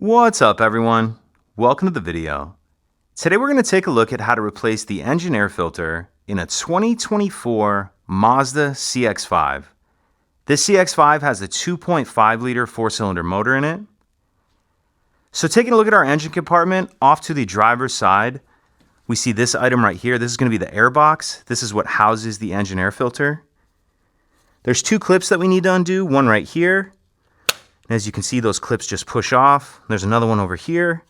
What's up everyone? Welcome to the video. Today we're going to take a look at how to replace the engine air filter in a 2024 Mazda CX-5. This CX-5 has a 2.5 liter 4-cylinder motor in it. So taking a look at our engine compartment, off to the driver's side, we see this item right here. This is going to be the air box. This is what houses the engine air filter. There's two clips that we need to undo, one right here. As you can see, those clips just push off. There's another one over here.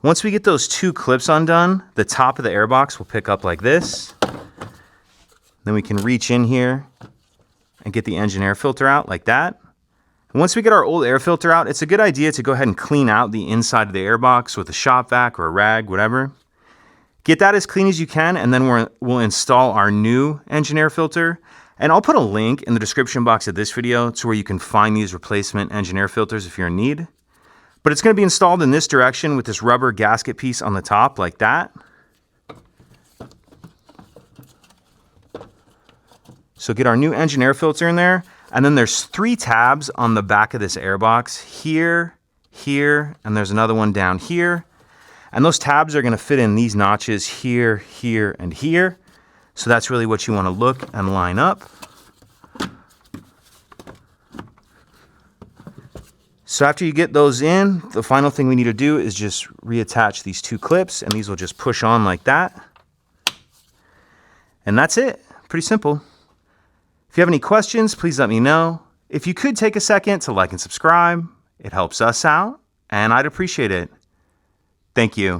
Once we get those two clips undone, the top of the airbox will pick up like this. Then we can reach in here and get the engine air filter out like that. And once we get our old air filter out, it's a good idea to go ahead and clean out the inside of the airbox with a shop vac or a rag, whatever. Get that as clean as you can, and then we'll install our new engine air filter. And I'll put a link in the description box of this video to where you can find these replacement engine air filters if you're in need. But it's going to be installed in this direction with this rubber gasket piece on the top like that. So get our new engine air filter in there. And then there's 3 tabs on the back of this airbox. Here, here, and there's another one down here. And those tabs are going to fit in these notches here, here, and here. So that's really what you want to look and line up. So after you get those in, the final thing we need to do is just reattach these 2 clips, and these will just push on like that. And that's it. Pretty simple. If you have any questions, please let me know. If you could take a second to like and subscribe, it helps us out, and I'd appreciate it. Thank you.